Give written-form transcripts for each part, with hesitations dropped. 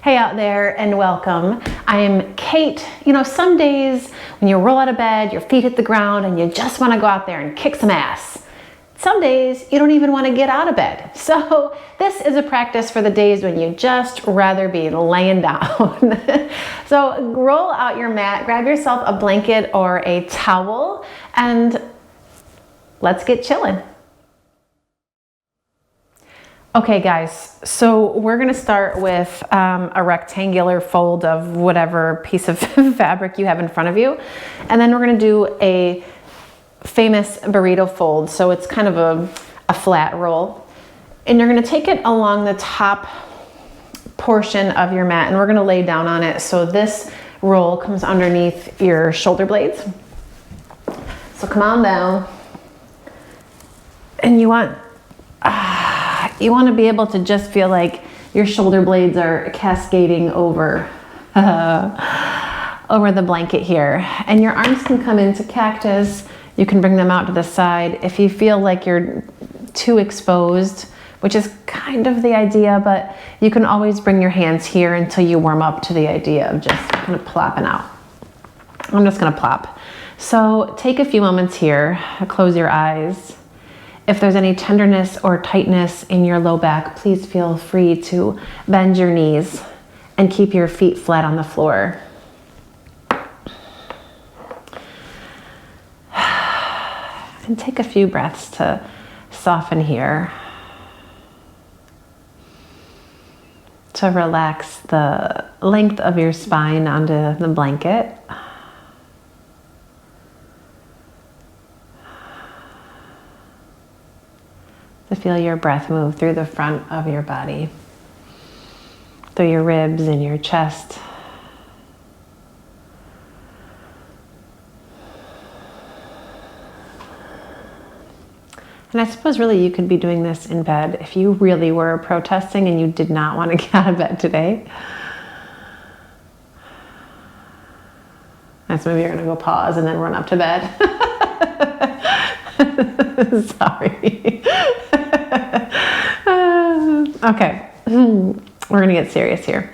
Hey out there, and welcome. I am Kate. You know, some days when you roll out of bed, your feet hit the ground and you just want to go out there and kick some ass. Some days you don't even want to get out of bed. So this is a practice for the days when you just rather be laying down. So roll out your mat, grab yourself a blanket or a towel, and let's get chilling. Okay guys, so we're gonna start with a rectangular fold of whatever piece of fabric you have in front of you. And then we're gonna do a famous burrito fold. So it's kind of a flat roll. And you're gonna take it along the top portion of your mat and we're gonna lay down on it. So this roll comes underneath your shoulder blades. So come on down. And you want to be able to just feel like your shoulder blades are cascading over over the blanket here. And your arms can come into cactus. You can bring them out to the side. If you feel like you're too exposed, which is kind of the idea, but you can always bring your hands here until you warm up to the idea of just kind of plopping out. I'm just gonna plop. So take a few moments here, close your eyes. If there's any tenderness or tightness in your low back, please feel free to bend your knees and keep your feet flat on the floor. And take a few breaths to soften here. To relax the length of your spine onto the blanket. To feel your breath move through the front of your body, through your ribs and your chest. And I suppose really you could be doing this in bed if you really were protesting and you did not want to get out of bed today. And so maybe you're going to go pause and then run up to bed. Sorry. Okay, we're gonna get serious here.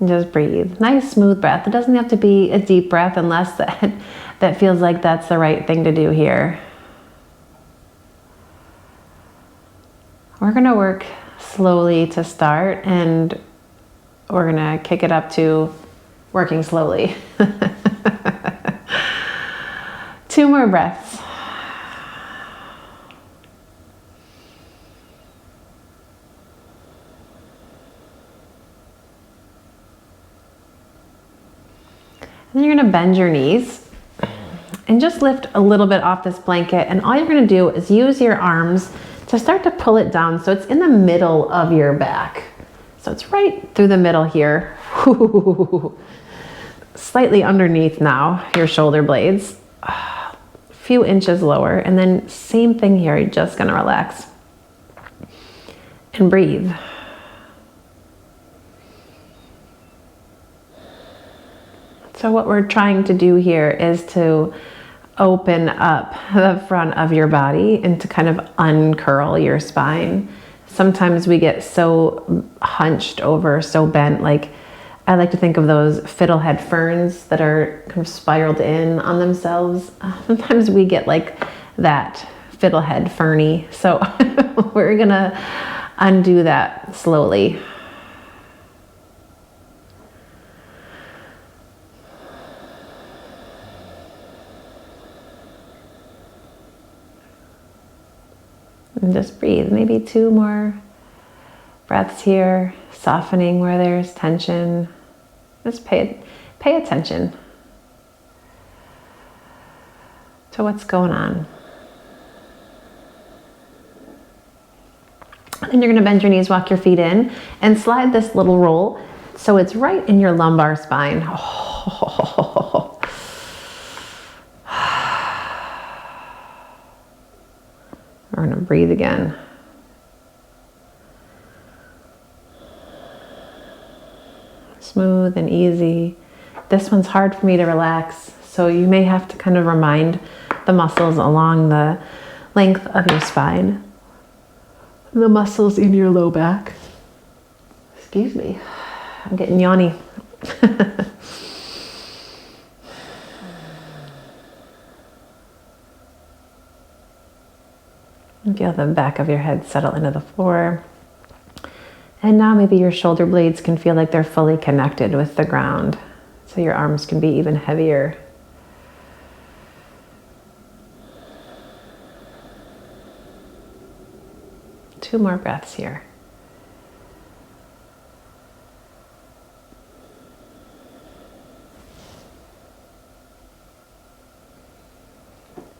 And just breathe. Nice smooth breath. It doesn't have to be a deep breath unless that feels like that's the right thing to do here. We're gonna work slowly to start, and we're gonna kick it up to working slowly. 2 more breaths. And then you're gonna bend your knees and just lift a little bit off this blanket. And all you're gonna do is use your arms to start to pull it down so it's in the middle of your back. So it's right through the middle here. Slightly underneath now your shoulder blades. A few inches lower. And then same thing here. You're just gonna relax and breathe. So what we're trying to do here is to open up the front of your body and to kind of uncurl your spine. Sometimes we get so hunched over, so bent. Like I like to think of those fiddlehead ferns that are kind of spiraled in on themselves. Sometimes we get like that fiddlehead ferny. So we're gonna undo that slowly. And just breathe, maybe 2 more breaths here, softening where there's tension. Just pay attention to what's going on. And you're gonna bend your knees, walk your feet in, and slide this little roll so it's right in your lumbar spine. Oh. We're gonna breathe again. Smooth and easy. This one's hard for me to relax, so you may have to kind of remind the muscles along the length of your spine, the muscles in your low back. Excuse me, I'm getting yawny. And feel the back of your head settle into the floor. And now maybe your shoulder blades can feel like they're fully connected with the ground, so your arms can be even heavier. Two more breaths here.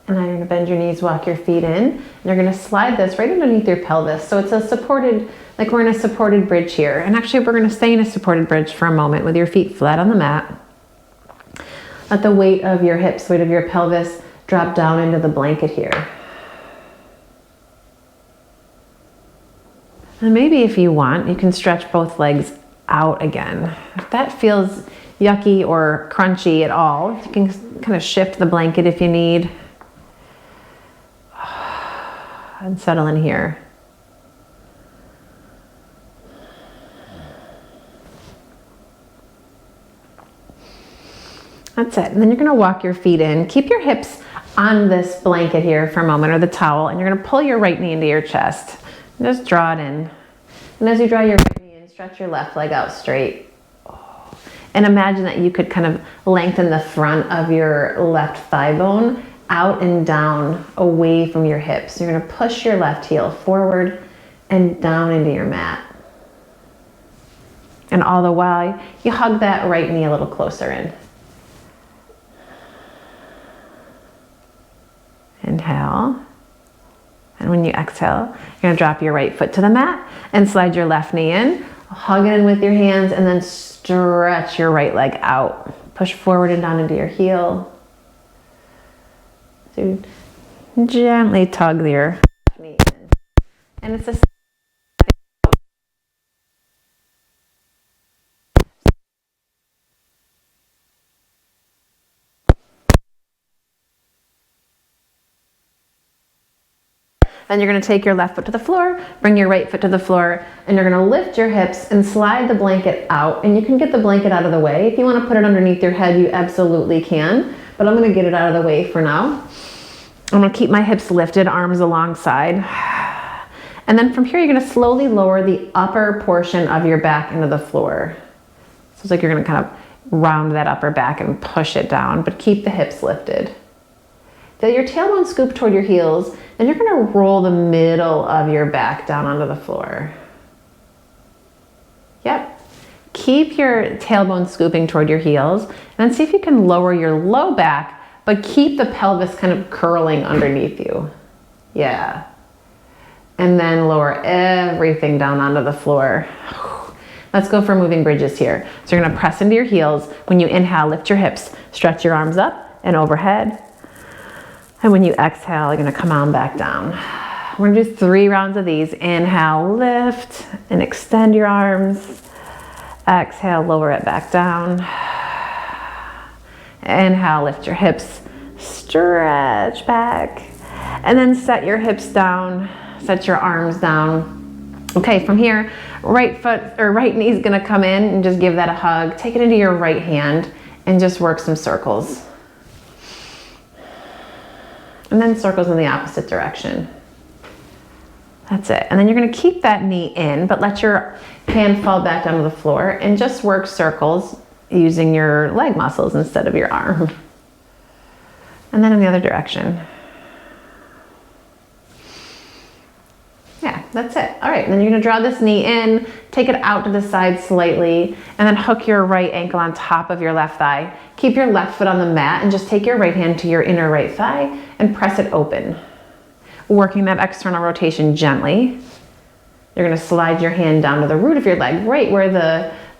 And now you're going to bend your knees, walk your feet in, and you're going to slide this right underneath your pelvis. So it's a supported, like we're in a supported bridge here. And actually we're going to stay in a supported bridge for a moment with your feet flat on the mat. Let the weight of your hips, weight of your pelvis drop down into the blanket here. And maybe if you want, you can stretch both legs out again. If that feels yucky or crunchy at all, you can kind of shift the blanket if you need. And settle in here. That's it. And then you're going to walk your feet in. Keep your hips on this blanket here for a moment, or the towel, and you're going to pull your right knee into your chest. Just draw it in. And as you draw your right knee in, stretch your left leg out straight. And imagine that you could kind of lengthen the front of your left thigh bone out and down away from your hips. You're going to push your left heel forward and down into your mat. And all the while, you hug that right knee a little closer in. Inhale. And when you exhale, you're going to drop your right foot to the mat and slide your left knee in. Hug it in with your hands and then stretch your right leg out. Push forward and down into your heel. So gently tug your knee in. And it's a Then you're going to take your left foot to the floor, bring your right foot to the floor, and you're going to lift your hips and slide the blanket out. And you can get the blanket out of the way. If you want to put it underneath your head, you absolutely can. But I'm going to get it out of the way for now. I'm going to keep my hips lifted, arms alongside. And then from here, you're going to slowly lower the upper portion of your back into the floor. So it's like you're going to kind of round that upper back and push it down, but keep the hips lifted. Feel your tailbone scoop toward your heels, and you're going to roll the middle of your back down onto the floor. Yep. Keep your tailbone scooping toward your heels, and then see if you can lower your low back, but keep the pelvis kind of curling underneath you. Yeah. And then lower everything down onto the floor. Let's go for moving bridges here. So you're going to press into your heels. When you inhale, lift your hips, stretch your arms up and overhead. And when you exhale, you're going to come on back down. We're going to do 3 rounds of these. Inhale, lift and extend your arms. Exhale, lower it back down. Inhale, lift your hips, stretch back. And then set your hips down, set your arms down. Okay, from here, right foot or right knee is going to come in and just give that a hug. Take it into your right hand and just work some circles. And then circles in the opposite direction. That's it. And then you're going to keep that knee in, but let your hand fall back down to the floor and just work circles using your leg muscles instead of your arm. And then in the other direction. Yeah, that's it. All right, and then you're going to draw this knee in, take it out to the side slightly, and then hook your right ankle on top of your left thigh. Keep your left foot on the mat and just take your right hand to your inner right thigh and press it open. Working that external rotation gently. You're going to slide your hand down to the root of your leg, right where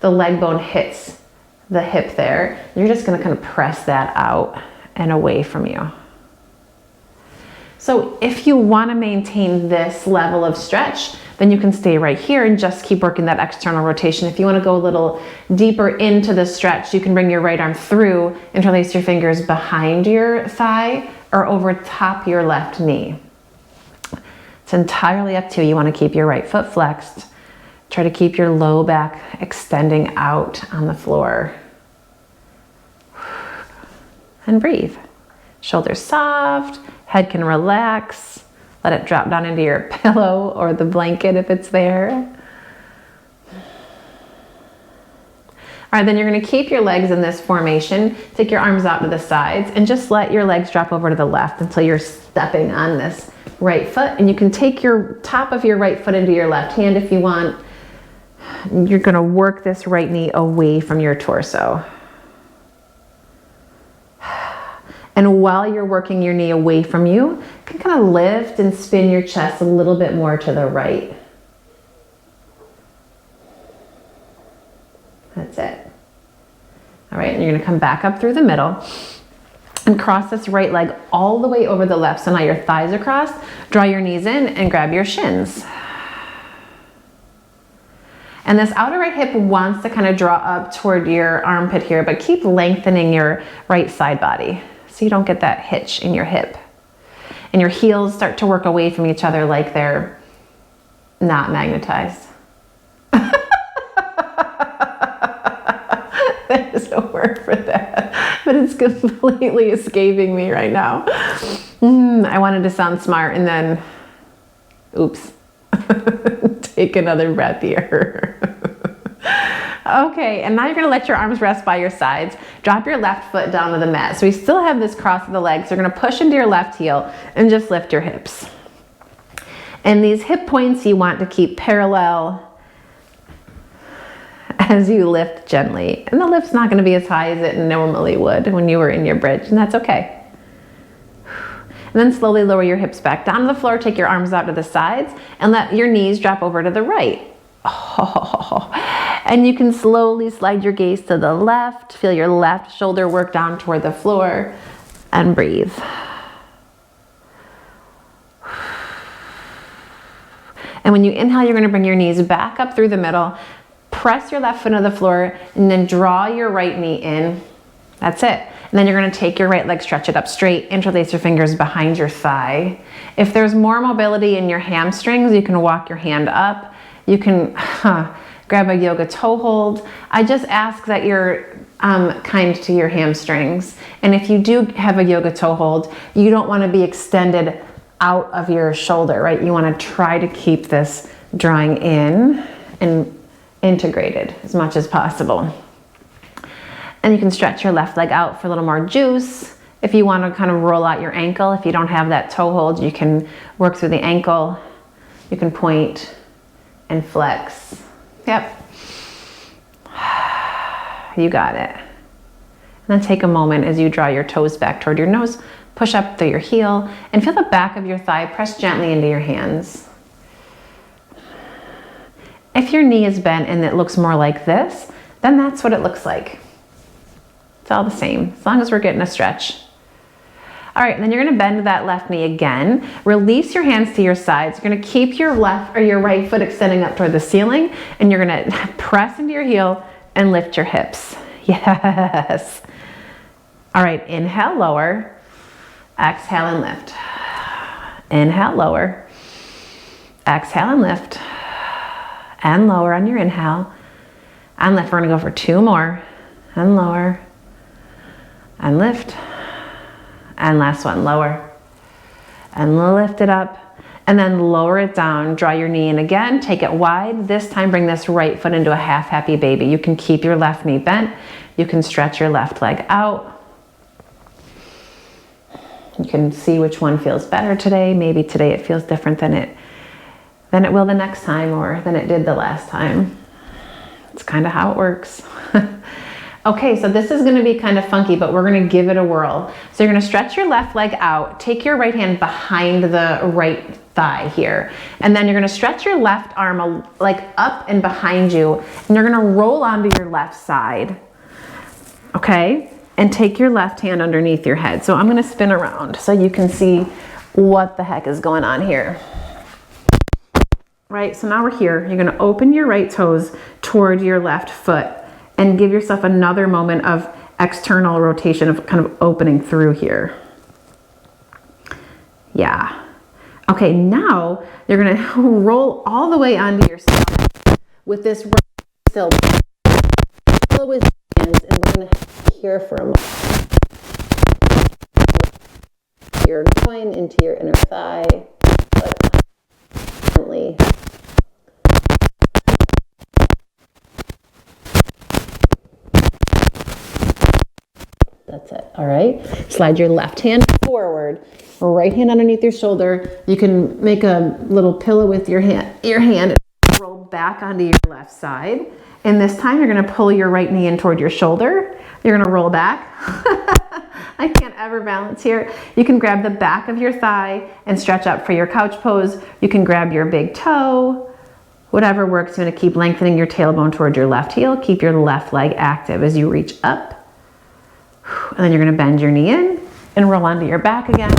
the leg bone hits the hip there. You're just going to kind of press that out and away from you. So if you want to maintain this level of stretch, then you can stay right here and just keep working that external rotation. If you want to go a little deeper into the stretch, you can bring your right arm through, interlace your fingers behind your thigh or over top your left knee. It's entirely up to you. You want to keep your right foot flexed. Try to keep your low back extending out on the floor. And breathe. Shoulders soft, head can relax. Let it drop down into your pillow or the blanket if it's there. All right, then you're gonna keep your legs in this formation. Take your arms out to the sides and just let your legs drop over to the left until you're stepping on this right foot. And you can take your top of your right foot into your left hand if you want. You're gonna work this right knee away from your torso. And while you're working your knee away from you, you can kind of lift and spin your chest a little bit more to the right. That's it. All right, and you're gonna come back up through the middle and cross this right leg all the way over the left. So now your thighs are crossed, draw your knees in and grab your shins. And this outer right hip wants to kind of draw up toward your armpit here, but keep lengthening your right side body so you don't get that hitch in your hip. And your heels start to work away from each other like they're not magnetized. There's no word for that, but it's completely escaping me right now. I wanted to sound smart and then, oops. Take another breath here. Okay, and now you're gonna let your arms rest by your sides. Drop your left foot down to the mat. So we still have this cross of the legs. You're gonna push into your left heel and just lift your hips. And these hip points you want to keep parallel as you lift gently. And the lift's not gonna be as high as it normally would when you were in your bridge, and that's okay. And then slowly lower your hips back down to the floor, take your arms out to the sides, and let your knees drop over to the right. Oh. And you can slowly slide your gaze to the left, feel your left shoulder work down toward the floor, and breathe. And when you inhale, you're gonna bring your knees back up through the middle, press your left foot to the floor, and then draw your right knee in. That's it. And then you're gonna take your right leg, stretch it up straight, interlace your fingers behind your thigh. If there's more mobility in your hamstrings, you can walk your hand up. You can grab a yoga toe hold. I just ask that you're kind to your hamstrings. And if you do have a yoga toe hold, you don't wanna be extended out of your shoulder, right? You wanna try to keep this drawing in and integrated as much as possible. And you can stretch your left leg out for a little more juice. If you want to kind of roll out your ankle, if you don't have that toe hold, you can work through the ankle. You can point and flex. Yep. You got it. And then take a moment as you draw your toes back toward your nose, push up through your heel, and feel the back of your thigh press gently into your hands. If your knee is bent and it looks more like this, then that's what it looks like. It's all the same, as long as we're getting a stretch. All right, and then you're gonna bend that left knee again. Release your hands to your sides. You're gonna keep your left or your right foot extending up toward the ceiling, and you're gonna press into your heel and lift your hips. Yes. All right, inhale, lower. Exhale and lift. Inhale, lower. Exhale and lift. And lower on your inhale. And lift. We're gonna go for 2 more. And lower. And lift. And last one, lower. And lift it up. And then lower it down. Draw your knee in again. Take it wide. This time bring this right foot into a half happy baby. You can keep your left knee bent. You can stretch your left leg out. You can see which one feels better today. Maybe today it feels different than it will the next time or than it did the last time. It's kind of how it works. Okay, so this is gonna be kind of funky, but we're gonna give it a whirl. So you're gonna stretch your left leg out, take your right hand behind the right thigh here, and then you're gonna stretch your left arm like up and behind you, and you're gonna roll onto your left side, okay? And take your left hand underneath your head. So I'm gonna spin around so you can see what the heck is going on here. Right, so now we're here. You're gonna open your right toes toward your left foot and give yourself another moment of external rotation of kind of opening through here. Yeah. Okay, now you're gonna roll all the way onto your stomach with this still with hands, and we're gonna here for a moment. You're going into your inner thigh, but gently. That's it. All right. Slide your left hand forward, right hand underneath your shoulder. You can make a little pillow with your hand and roll back onto your left side. And this time you're going to pull your right knee in toward your shoulder. You're going to roll back. I can't ever balance here. You can grab the back of your thigh and stretch up for your couch pose. You can grab your big toe. Whatever works. You're going to keep lengthening your tailbone toward your left heel. Keep your left leg active as you reach up. And then you're going to bend your knee in and roll onto your back again.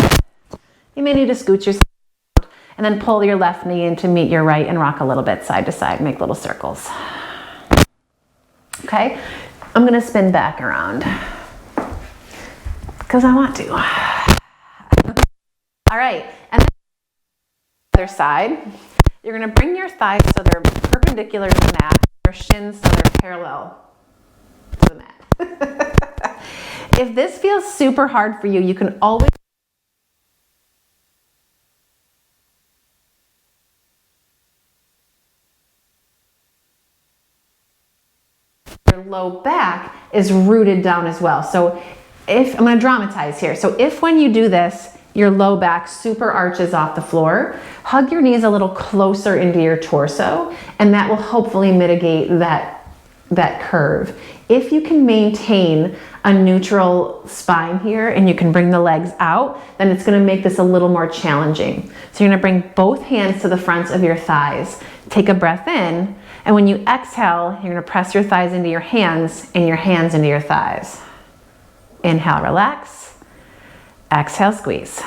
You may need to scoot yourself and then pull your left knee in to meet your right and rock a little bit side to side, make little circles. Okay, I'm going to spin back around because I want to. All right, and then the other side, you're going to bring your thighs so they're perpendicular to the mat, your shins so they're parallel to the mat. If this feels super hard for you, you can always your low back is rooted down as well. So if I'm going to dramatize here. So if when you do this, your low back super arches off the floor, hug your knees a little closer into your torso, and that will hopefully mitigate that curve. If you can maintain a neutral spine here and you can bring the legs out, then it's going to make this a little more challenging. So you're going to bring both hands to the fronts of your thighs. Take a breath in, and when you exhale, you're going to press your thighs into your hands and your hands into your thighs. Inhale, relax. Exhale, squeeze.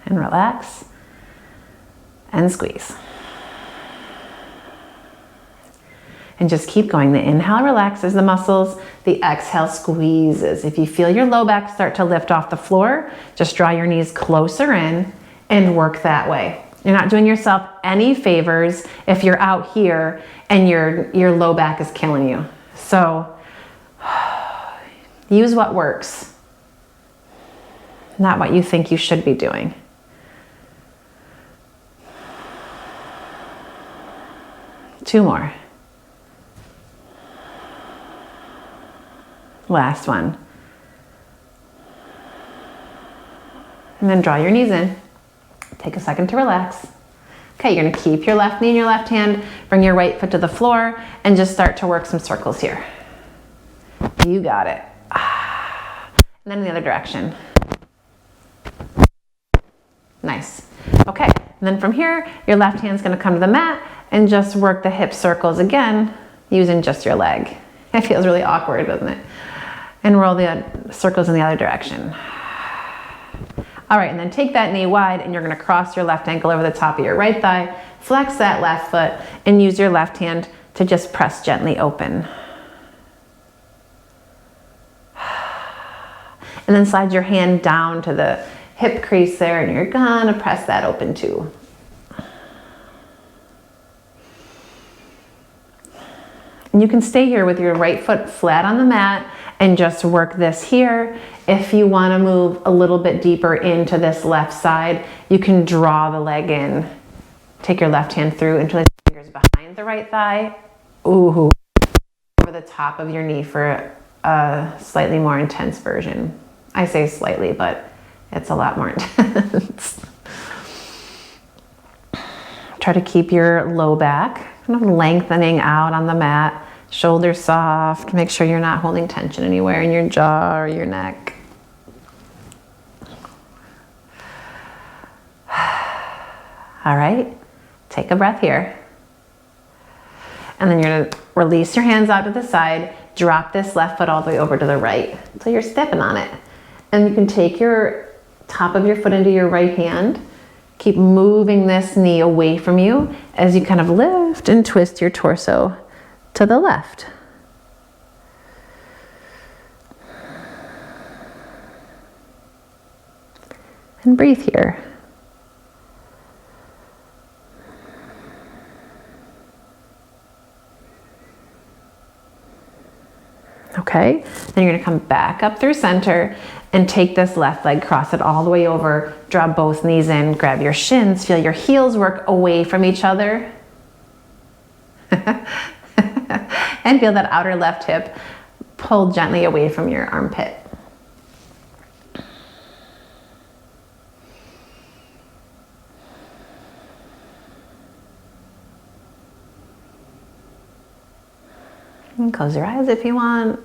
And relax. And squeeze. And just keep going. The inhale relaxes the muscles. The exhale squeezes. If you feel your low back start to lift off the floor, just draw your knees closer in and work that way. You're not doing yourself any favors if you're out here and your low back is killing you. So use what works, not what you think you should be doing. Two more. Last one. And then draw your knees in. Take a second to relax. Okay, you're gonna keep your left knee in your left hand, bring your right foot to the floor, and just start to work some circles here. You got it. And then in the other direction. Nice. Okay, and then from here, your left hand's gonna come to the mat and just work the hip circles again, using just your leg. It feels really awkward, doesn't it? And roll the circles in the other direction. All right, and then take that knee wide and you're gonna cross your left ankle over the top of your right thigh, flex that left foot, and use your left hand to just press gently open. And then slide your hand down to the hip crease there and you're gonna press that open too. And you can stay here with your right foot flat on the mat and just work this here. If you want to move a little bit deeper into this left side, you can draw the leg in. Take your left hand through, interlace your fingers behind the right thigh. Ooh, over the top of your knee for a slightly more intense version. I say slightly, but it's a lot more intense. Try to keep your low back kind of lengthening out on the mat. Shoulders soft. Make sure you're not holding tension anywhere in your jaw or your neck. All right, take a breath here. And then you're gonna release your hands out to the side, drop this left foot all the way over to the right. So you're stepping on it. And you can take your top of your foot into your right hand. Keep moving this knee away from you as you kind of lift and twist your torso to the left. And breathe here. okay? Then you're gonna come back up through center and take this left leg, cross it all the way over, draw both knees in, grab your shins, feel your heels work away from each other. And feel that outer left hip pull gently away from your armpit. And close your eyes if you want.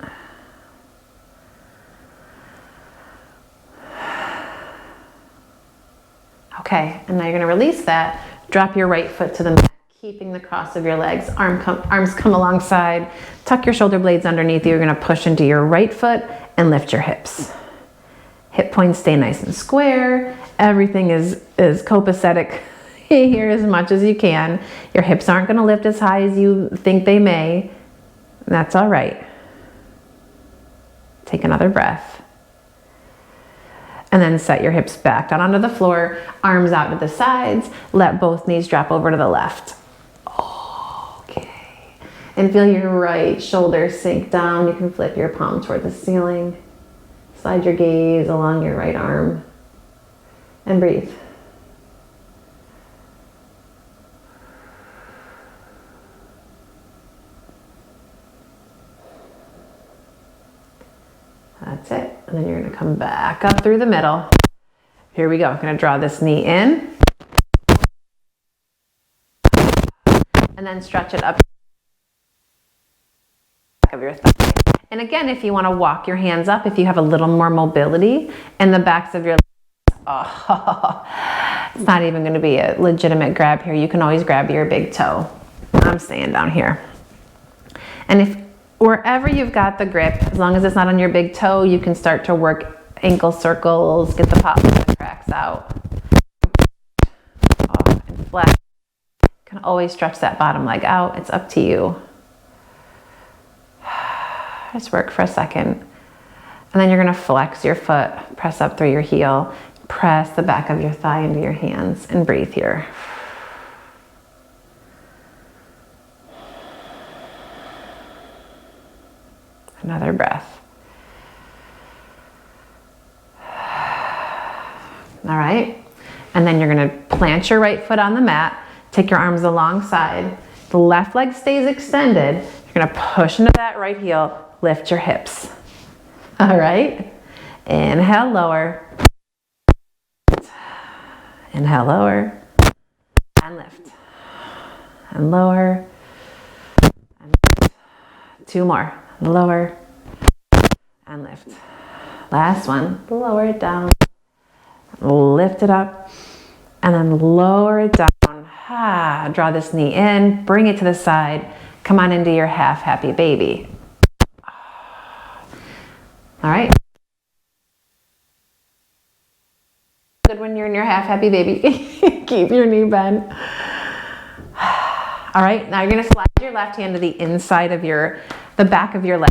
Okay, and now you're gonna release that. Drop your right foot to the mat, keeping the cross of your legs. Arms come alongside. Tuck your shoulder blades underneath you. You're gonna push into your right foot and lift your hips. Hip points stay nice and square. Everything is copacetic here as much as you can. Your hips aren't gonna lift as high as you think they may. That's all right. Take another breath. And then set your hips back down onto the floor, arms out to the sides. Let both knees drop over to the left. Okay. And feel your right shoulder sink down. You can flip your palm toward the ceiling. Slide your gaze along your right arm. And breathe. That's it. And then you're going to come back up through the middle. Here we go. I'm going to draw this knee in. And then stretch it up back of your thigh. And again, if you want to walk your hands up, if you have a little more mobility in the backs of your legs, it's not even going to be a legitimate grab here. You can always grab your big toe. I'm staying down here. And if wherever you've got the grip, as long as it's not on your big toe, you can start to work ankle circles, get the pops and the cracks out. And flex. You can always stretch that bottom leg out. It's up to you. Just work for a second. And then you're gonna flex your foot, press up through your heel, press the back of your thigh into your hands, and breathe here. Another breath. All right. And then you're going to plant your right foot on the mat. Take your arms alongside. The left leg stays extended. You're going to push into that right heel. Lift your hips. All right. Inhale, lower. Inhale, lower. And lift. And lower. And lift. Two more. Lower and lift. Last one, lower it down, lift it up, and then lower it down. Draw this knee in, bring it to the side, come on into your half happy baby. All right. Good when you're in your half happy baby. Keep your knee bent. All right, now you're gonna slide your left hand to the inside of the back of your leg.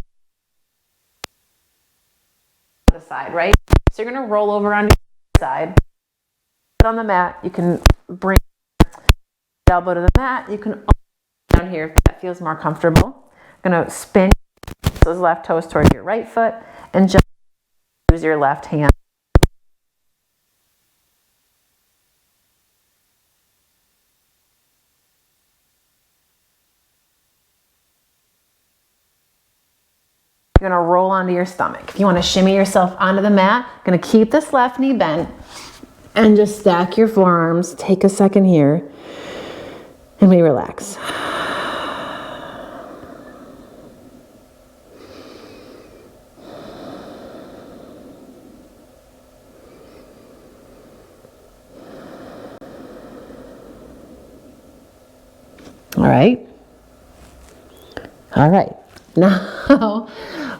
The side, right? So you're gonna roll over onto your side. Sit on the mat. You can bring the elbow to the mat. You can down here if that feels more comfortable. I'm gonna spin those left toes towards your right foot and just use your left hand. You're gonna roll onto your stomach. If you wanna shimmy yourself onto the mat, gonna keep this left knee bent and just stack your forearms. Take a second here and we relax. All right. All right. Now,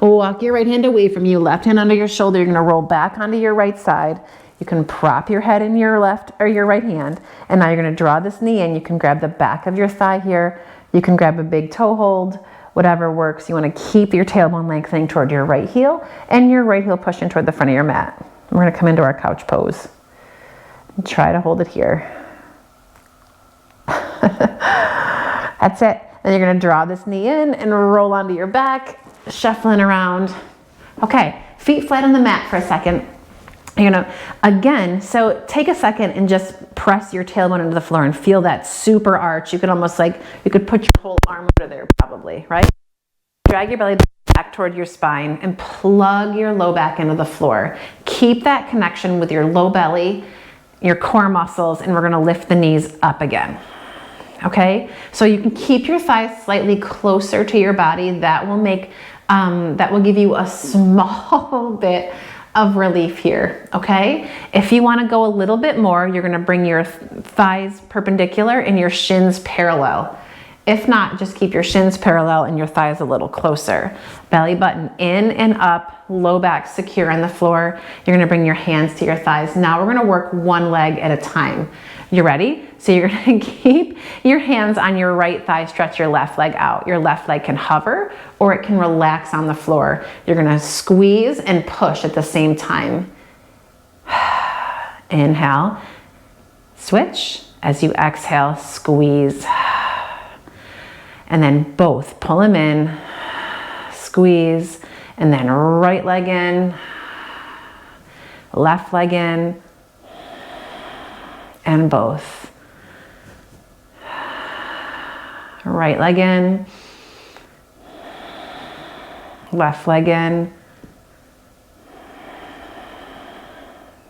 walk your right hand away from you, left hand under your shoulder. You're gonna roll back onto your right side. You can prop your head in your left or your right hand. And now you're gonna draw this knee in. You can grab the back of your thigh here. You can grab a big toe hold, whatever works. You wanna keep your tailbone lengthening toward your right heel and your right heel pushing toward the front of your mat. We're gonna come into our couch pose. And try to hold it here. That's it. Then you're gonna draw this knee in and roll onto your back shuffling around. Okay, feet flat on the mat for a second. You're gonna, again, so take a second and just press your tailbone into the floor and feel that super arch. You could almost like, you could put your whole arm under there probably, right? Drag your belly back toward your spine and plug your low back into the floor. Keep that connection with your low belly, your core muscles, and we're gonna lift the knees up again. Okay, so you can keep your thighs slightly closer to your body. That will make, that will give you a small bit of relief here, okay? If you wanna go a little bit more, you're gonna bring your thighs perpendicular and your shins parallel. If not, just keep your shins parallel and your thighs a little closer. Belly button in and up, low back secure on the floor. You're gonna bring your hands to your thighs. Now we're gonna work one leg at a time. You ready? So you're gonna keep your hands on your right thigh, stretch your left leg out. Your left leg can hover or it can relax on the floor. You're gonna squeeze and push at the same time. Inhale, switch. As you exhale, squeeze. And then both, pull them in, squeeze, and then right leg in, left leg in, and both. Right leg in, left leg in,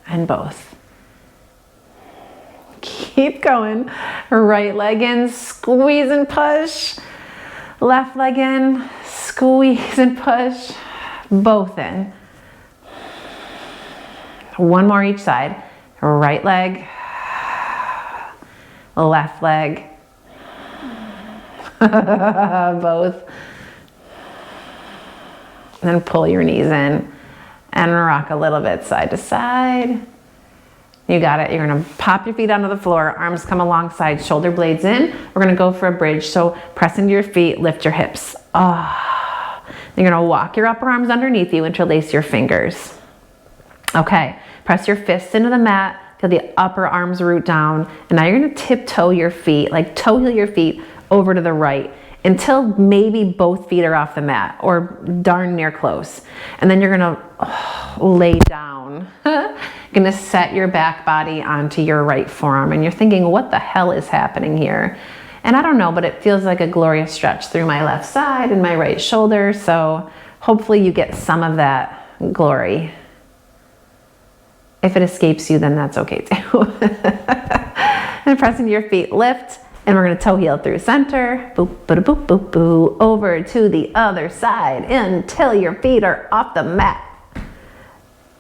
and both. Keep going. Right leg in, squeeze and push. Left leg in, squeeze and push. Both in. One more each side. Right leg, left leg, both. And then pull your knees in and rock a little bit side to side. You got it. You're gonna pop your feet onto the floor, arms come alongside, shoulder blades in. We're gonna go for a bridge. So press into your feet, lift your hips. You're gonna walk your upper arms underneath you, interlace your fingers. Okay, press your fists into the mat, feel the upper arms root down, and now you're gonna tiptoe your feet, like toe heel your feet over to the right until maybe both feet are off the mat or darn near close. And then you're gonna lay down. Gonna set your back body onto your right forearm, and you're thinking, what the hell is happening here? And I don't know, but it feels like a glorious stretch through my left side and my right shoulder, so hopefully you get some of that glory. If it escapes you, then that's okay too. And press into your feet, lift, and we're gonna toe heel through center, boop, boop, boop, boop, boop, over to the other side until your feet are off the mat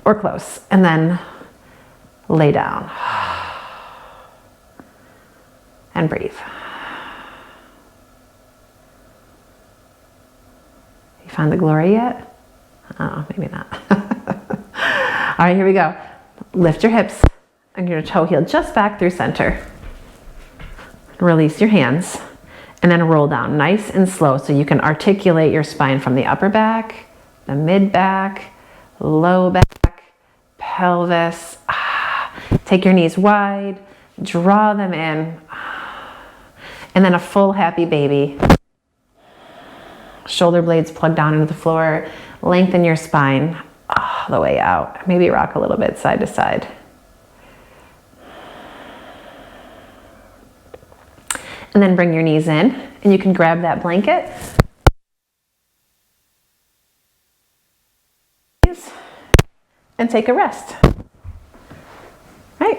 or close, and then lay down and breathe. You found the glory yet? Oh, maybe not. All right, here we go. Lift your hips and your toe heel just back through center. Release your hands and then roll down nice and slow so you can articulate your spine from the upper back, the mid back, low back, pelvis. Take your knees wide, draw them in, and then a full happy baby. Shoulder blades plug down into the floor, lengthen your spine all the way out. Maybe rock a little bit side to side. And then bring your knees in, and you can grab that blanket. And take a rest. Right?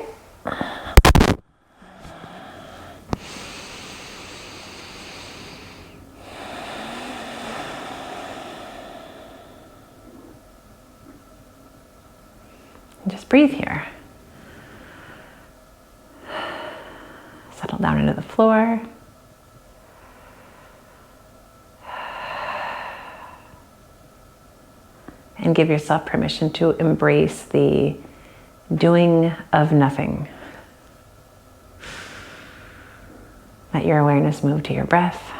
Just breathe here. Settle down into the floor. And give yourself permission to embrace the doing of nothing. Let your awareness move to your breath.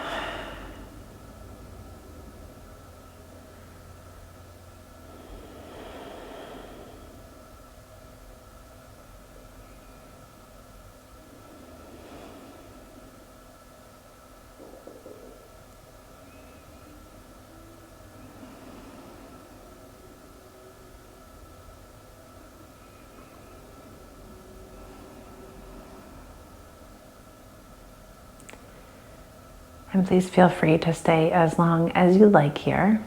And please feel free to stay as long as you like here.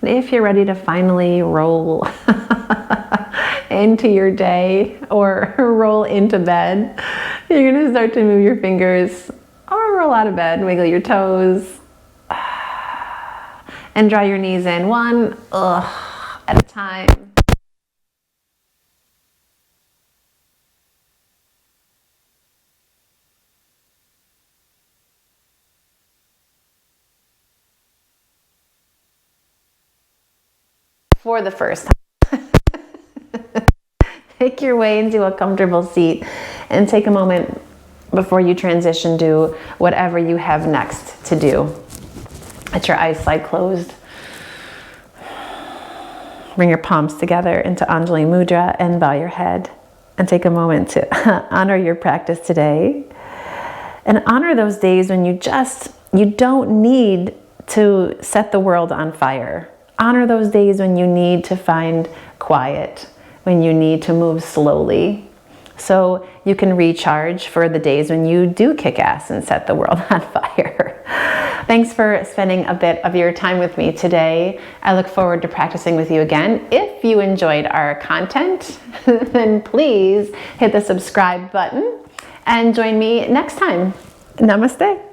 And if you're ready to finally roll into your day or roll into bed, you're gonna start to move your fingers or roll out of bed, wiggle your toes, and draw your knees in one at a time. For the first time. Make your way into a comfortable seat and take a moment before you transition to whatever you have next to do. Let your eyes slide closed. Bring your palms together into Anjali Mudra and bow your head. And take a moment to honor your practice today. And honor those days when you don't need to set the world on fire. Honor those days when you need to find quiet, when you need to move slowly, so you can recharge for the days when you do kick ass and set the world on fire. Thanks for spending a bit of your time with me today. I look forward to practicing with you again. If you enjoyed our content, then please hit the subscribe button and join me next time. Namaste.